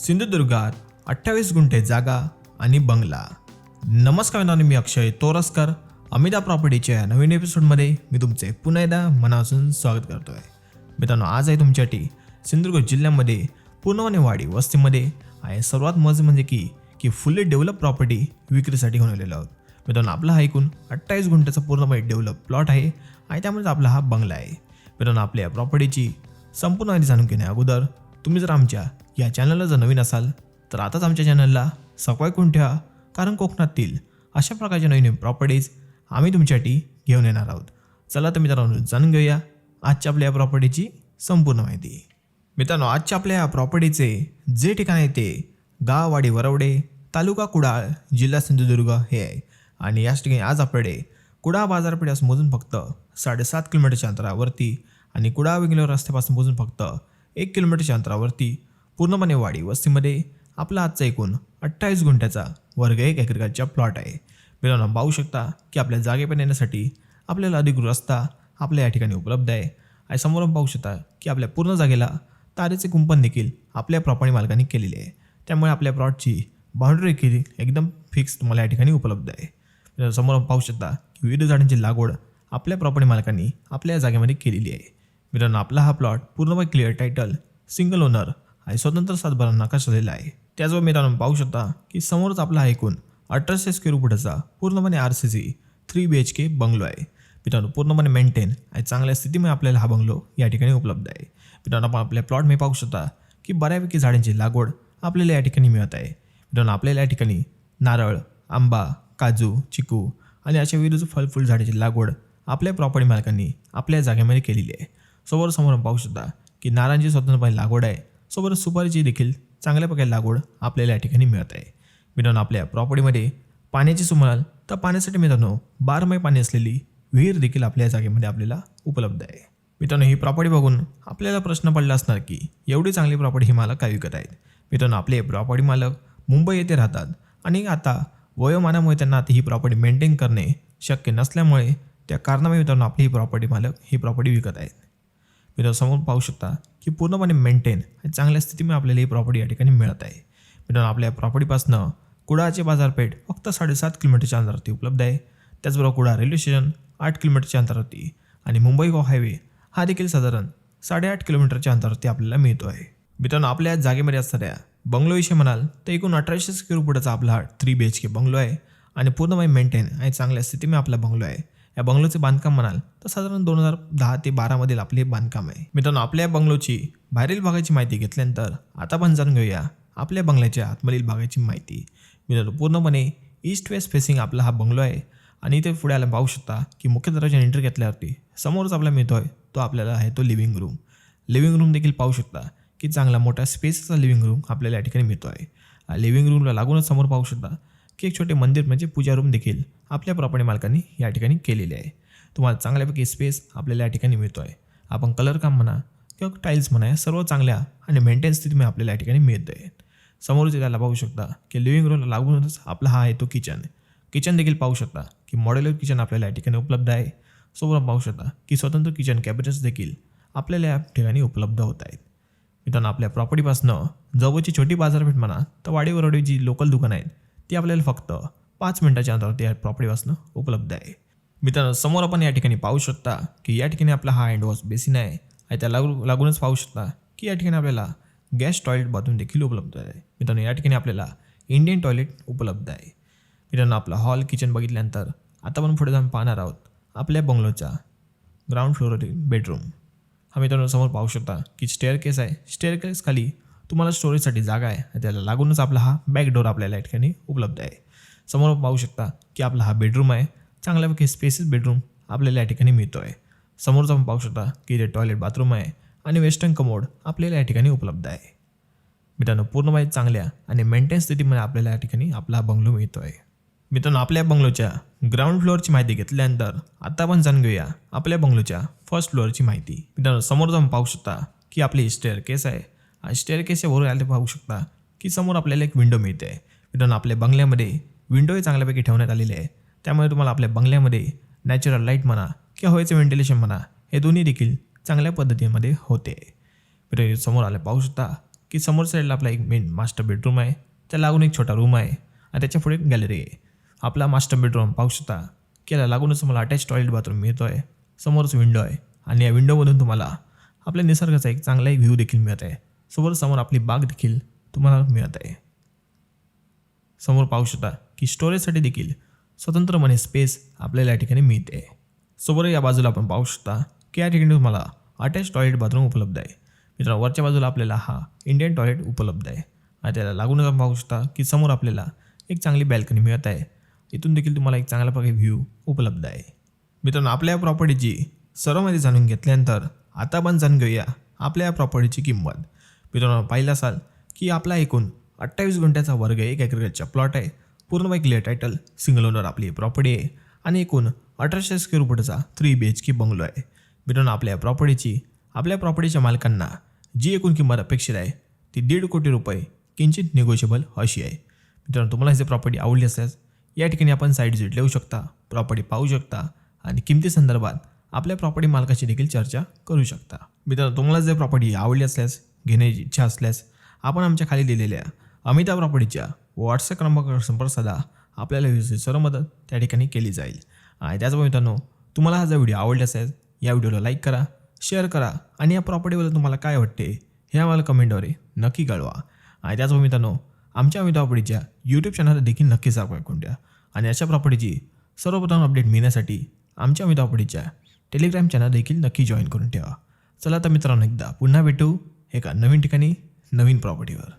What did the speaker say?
सिंधुदुर्गात 28 गुंठे जागा आणि बंगला. नमस्कार मित्रांनो, मी अक्षय तोरसकर. अमिता प्रॉपर्टीच्या नवीन एपिसोडमध्ये मी तुमचे पुन्हा एकदा मनापासून स्वागत करतोय. मित्रांनो, आज आहे तुमच्यासाठी सिंधुदुर्ग जिल्ह्यामध्ये पूर्णपणे वाडी वस्तीमध्ये आहे सर्वात मजा म्हणजे की फुल्ली डेव्हलप प्रॉपर्टी विक्रीसाठी घेऊन आलेलो आहोत. मित्रांनो, आपला हा एकूण 28 गुंठ्याचा पूर्णपणे डेव्हलप प्लॉट आहे आणि त्यामुळेच आपला हा बंगला आहे. मित्रांनो, आपल्या प्रॉपर्टीची संपूर्ण माहिती जाणून घेण्या अगोदर तुम्ही जर आमच्या या चॅनलला जर नवीन असाल तर आताच आमच्या चॅनलला सबस्क्राईब करून ठेवा, कारण कोकणातील अशा प्रकारच्या नवीन प्रॉपर्टीज आम्ही तुमच्यासाठी घेऊन येणार आहोत. चला तर मित्रांनो, जाणून घेऊया आजच्या आपल्या प्रॉपर्टीची संपूर्ण माहिती. मित्रांनो, आजच्या आपल्या प्रॉपर्टीचे जे ठिकाण आहे ते गाव वाडी वरवडे, तालुका कुडाळ, जिल्हा सिंधुदुर्ग हे आहे. आणि याच ठिकाणी आज आपल्याकडे कुडाळ बाजारपेठ मोजून फक्त 7.5 किलोमीटरच्या अंतरावरती आणि कुडाळ वेंगुर्ला रस्त्यापासून मोजून फक्त 1 किलोमीटरच्या अंतरावरती पूर्णपणे वाडी वस्तीमध्ये आपला आजचा एकूण 28 गुंठ्याचा वर्ग 1 एकरचा प्लॉट आहे. मित्रांनो, पाहू शकता की आपल्या जागेपर्यंत येण्यासाठी आपल्याला अधिकृत रस्ता आपल्या या ठिकाणी उपलब्ध आहे. आणि समोरून पाहू शकता की आपल्या पूर्ण जागेला तारेचे कुंपण देखील आपल्या प्रॉपर्टी मालकांनी केलेले आहे. त्यामुळे आपल्या प्लॉटची बाउंड्री देखील एकदम फिक्स तुम्हाला या ठिकाणी उपलब्ध आहे. समोरून पाहू शकता की विविध झाडांची लागवड आपल्या प्रॉपर्टी मालकांनी आपल्या या जागेमध्ये केलेली आहे. मित्रांनो, आपला हा प्लॉट पूर्णपणे क्लिअर टायटल, सिंगल ओनर आणि स्वतंत्र सातबारा नकाशा झालेला आहे. त्याचबरोबर मित्रांनो पाहू शकता की समोरच आपला हा एकूण 1800 स्क्वेअर फुटाचा पूर्णपणे RCC 3 BHK बंगलो आहे. मित्रांनो, पूर्णपणे मेंटेन आणि चांगल्या स्थितीमध्ये आपल्याला हा बंगलो या ठिकाणी उपलब्ध आहे. मित्रांनो, आपण आपल्या प्लॉटमध्ये पाहू शकता की बऱ्यापैकी झाडांची लागवड आपल्याला या ठिकाणी मिळत आहे. मित्रांनो, आपल्याला या ठिकाणी नारळ, आंबा, काजू, चिकू आणि अशा विविध फळफूल झाडांची लागवड आपल्या प्रॉपर्टी मालकांनी आपल्या जागेमध्ये केलेली आहे. समोर पाहू शकता की नारळांची स्वतंत्रपणे लागवड आहे. सोबतच सुपारीची देखील चांगल्या प्रकारे लागवड आपल्याला या ठिकाणी मिळत आहे. मित्रांनो, आपल्या प्रॉपर्टीमध्ये पाण्याची सुमाल तर पाण्यासाठी मित्रांनो 12 महिने पाणी असलेली विहीर देखील आपल्या जागेमध्ये आपल्याला उपलब्ध आहे. मित्रांनो, ही प्रॉपर्टी बघून आपल्याला प्रश्न पडला असणार की एवढी चांगली प्रॉपर्टी ही मालक काय विकत आहेत. मित्रांनो, आपले प्रॉपर्टी मालक मुंबई येथे राहतात आणि आता वयोमानामुळे त्यांना आता ही प्रॉपर्टी मेंटेन करणे शक्य नसल्यामुळे त्या कारणामुळे मित्रांनो आपली ही प्रॉपर्टी मालक ही प्रॉपर्टी विकत आहेत. मित्रांनो, समोर पाहू शकता की पूर्णपणे मेंटेन आणि चांगल्या स्थितीमध्ये आपल्याला ही प्रॉपर्टी या ठिकाणी मिळत आहे. मित्रांनो, आपल्या प्रॉपर्टीपासनं कुडाळची बाजारपेठ फक्त 7.5 किलोमीटरच्या अंतरावरती उपलब्ध आहे. त्याचबरोबर कुडाळ रेल्वे स्टेशन 8 किलोमीटरच्या अंतरावरती आणि मुंबई गोवा हायवे हा देखील साधारण 8.5 किलोमीटरच्या अंतरावरती आपल्याला मिळतो आहे. मित्रांनो, आपल्या जागेमध्ये असणाऱ्या बंगलोविषयी म्हणाल तर एकूण 1800 स्क्वेअर फुटाचा आपला हा 3 BHK बंगलो आहे आणि पूर्णपणे मेंटेन आणि चांगल्या स्थितीमध्ये आपला बंगलो आहे. या बंगलोचे बांधकाम म्हणाल तर साधारण 2010 ते 12 मधील आपले बांधकाम आहे. मित्रांनो, आपल्या बंगलोची बाहेरील भागाची माहिती घेतल्यानंतर आता आपण जाणून घेऊया आपल्या बंगल्याच्या आतमधील भागाची माहिती. मित्रांनो, पूर्णपणे ईस्ट वेस्ट फेसिंग आपला हा बंगलो आहे आणि इथे पुढे आला पाहू शकता की मुख्य दरवाजा एंटर घेतल्यावरती समोरच आपल्याला मिळतोय तो आपल्याला आहे तो लिव्हिंग रूम. लिव्हिंग रूम देखील पाहू शकता की चांगला मोठा स्पेसचा लिव्हिंग रूम आपल्याला या ठिकाणी मिळतो आहे. लिव्हिंग रूमला लागूनच समोर पाहू शकता की एक छोटे मंदिर म्हणजे पूजा रूम देखील आपल्या प्रॉपर्टी मालकांनी या ठिकाणी केलेले आहे. तुम्हाला चांगल्यापैकी स्पेस आपल्याला या ठिकाणी मिळतो आहे. आपण कलर काम म्हणा किंवा टाईल्स म्हणा या सर्व चांगल्या आणि मेंटेन स्थितीमध्ये आपल्याला या ठिकाणी मिळत आहे. समोरच त्याला पाहू शकता की लिव्हिंग रूमला लागूनच आपला हा आहे तो किचन देखील पाहू शकता की मॉड्युलर किचन आपल्याला या ठिकाणी उपलब्ध आहे. सोबत पाहू शकता की स्वतंत्र किचन कॅबिनेट्स देखील आपल्याला या ठिकाणी उपलब्ध होत आहेत. मित्रांनो, आपल्या प्रॉपर्टीपासनं जवळची छोटी बाजारपेठ म्हणा तर वाडी वरवडी जी लोकल दुकानं आहेत ती आपल्याला फक्त 5 मिनिटाच्या अंतरावरती या प्रॉपर्टीपासून उपलब्ध आहे. मित्रांनो, समोर आपण या ठिकाणी पाहू शकता की या ठिकाणी आपला हा हँड वॉश बेसिन आहे आणि त्या लागूनच पाहू शकता की या ठिकाणी आपल्याला गॅस टॉयलेट बाथरूम देखील उपलब्ध आहे. मित्रांनो, या ठिकाणी आपल्याला इंडियन टॉयलेट उपलब्ध आहे. मित्रांनो, आपला हॉल किचन बघितल्यानंतर आता आपण पुढे जाऊन पाहणार आहोत आपल्या बंगलोचा ग्राउंड फ्लोअरवरील बेडरूम. हा मित्रांनो समोर पाहू शकता की स्टेअरकेस आहे. स्टेअरकेस खाली तुम्हाला स्टोरेजसाठी जागा आहे आणि त्याला लागूनच आपला हा बॅक डोर आपल्याला या ठिकाणी उपलब्ध आहे. समोर पाहू शकता की आपला हा बेडरूम आहे. चांगल्यापैकी स्पेसिस बेडरूम आपल्याला या ठिकाणी मिळतो आहे. समोरच आपण पाहू शकता की इथे टॉयलेट बाथरूम आहे आणि वेस्टर्न कमोड आपल्याला या ठिकाणी उपलब्ध आहे. मित्रांनो, पूर्णपणे चांगल्या आणि मेंटेन स्थितीमध्ये आपल्याला या ठिकाणी आपला बंगलो मिळतो आहे. मित्रांनो, आपल्या बंगलोच्या ग्राउंड फ्लोअरची माहिती घेतल्यानंतर आता आपण जाणून घेऊया आपल्या बंगलोच्या फर्स्ट फ्लोअरची माहिती. मित्रांनो, समोर जाऊन पाहू शकता की आपली स्टेअरकेस आहे आणि स्टेअरकेसच्या वर आले पाहू शकता की समोर आपल्याला एक विंडो मिळते आहे. मित्रांनो, आपल्या बंगल्यामध्ये विंडोही चांगल्यापैकी ठेवण्यात आलेले आहे. त्यामुळे तुम्हाला आपल्या बंगल्यामध्ये नॅचरल लाईट म्हणा किंवा हवेचं व्हेंटिलेशन म्हणा हे दोन्ही देखील चांगल्या पद्धतीमध्ये होते. मित्रांनो, समोर आले पाहू शकता की समोर साईडला आपला एक मेन मास्टर बेडरूम आहे, त्या लागून एक छोटा रूम आहे आणि त्याच्या पुढे एक गॅलरी आहे. आपला मास्टर बेडरूम पाहू शकता की याला लागूनच तुम्हाला अटॅच टॉयलेट बाथरूम मिळतो आहे. समोरच विंडो आहे आणि या विंडोमधून तुम्हाला आपल्या निसर्गाचा एक चांगला व्ह्यू देखील मिळत आहे. समोर आपली बाग देखील तुम्हाला मिळत आहे. समोर पाहू शकता की स्टोरेजसाठी देखील स्वतंत्रपणे स्पेस आपल्याला या ठिकाणी मिळते. समोर या बाजूला आपण पाहू शकता की या ठिकाणी तुम्हाला अटॅच टॉयलेट बाथरूम उपलब्ध आहे. मित्रांनो, वरच्या बाजूला आपल्याला हा इंडियन टॉयलेट उपलब्ध आहे आणि त्याला लागूनच आपण पाहू शकता की समोर आपल्याला एक चांगली बॅल्कनी मिळत आहे. इथून देखील तुम्हाला एक चांगला प्रकारे व्ह्यू उपलब्ध आहे. मित्रांनो, आपल्या या प्रॉपर्टीची सर्व माहिती जाणून घेतल्यानंतर आता आपण जाणून घेऊया आपल्या या प्रॉपर्टीची किंमत. मित्रांनो, पाहिलं असाल की आपला एकूण 28 गुंठ्याचा वर्ग एक ॲग्रीकल्चरचा प्लॉट आहे. पूर्ण क्लिअर टायटल, सिंगल ओनर आपली प्रॉपर्टी आहे आणि एकूण 1800 स्क्वेअर फुटाचा 3 BHK बंगलो आहे. मित्रांनो, आपल्या प्रॉपर्टीच्या मालकांना जी एकूण किंमत अपेक्षित आहे ती 1.5 कोटी रुपये किंचित निगोशिएबल अशी आहे. मित्रांनो, तुम्हाला ही प्रॉपर्टी आवडली असल्यास या ठिकाणी आपण साईट व्हिजिट देऊ शकता, प्रॉपर्टी पाहू शकता आणि किमती संदर्भात आपल्या प्रॉपर्टी मालकाशी देखील चर्चा करू शकता. मित्रांनो, तुम्हाला जर प्रॉपर्टी आवडली असल्यास, घेण्याची इच्छा असल्यास आपण आमच्या खाली दिलेल्या अमिता प्रॉपर्टीच्या व्हॉट्सअप क्रमांकावर संपर्क साधा. आपल्याला व्यवस्थित सर्व मदत त्या ठिकाणी केली जाईल. आणि त्याचबरोबर मित्रांनो, तुम्हाला हा जर व्हिडिओ आवडला असेल या व्हिडिओला लाईक करा, शेअर करा आणि या प्रॉपर्टीबद्दल तुम्हाला काय वाटते हे आम्हाला कमेंटद्वारे नक्की कळवा. आणि त्याचबरोबर मित्रांनो, आमच्या अमिता प्रॉपर्टीच्या यूट्यूब चॅनलला देखील नक्की सबस्क्राईब करून द्या. आणि अशा प्रॉपर्टीची सर्वप्रथम अपडेट मिळण्यासाठी आमच्या अमिता प्रॉपर्टीच्या टेलिग्राम चॅनल देखील नक्की जॉईन करून ठेवा. चला तर मित्रांनो, एकदा पुन्हा भेटू एका नवीन ठिकाणी नवीन प्रॉपर्टीवर.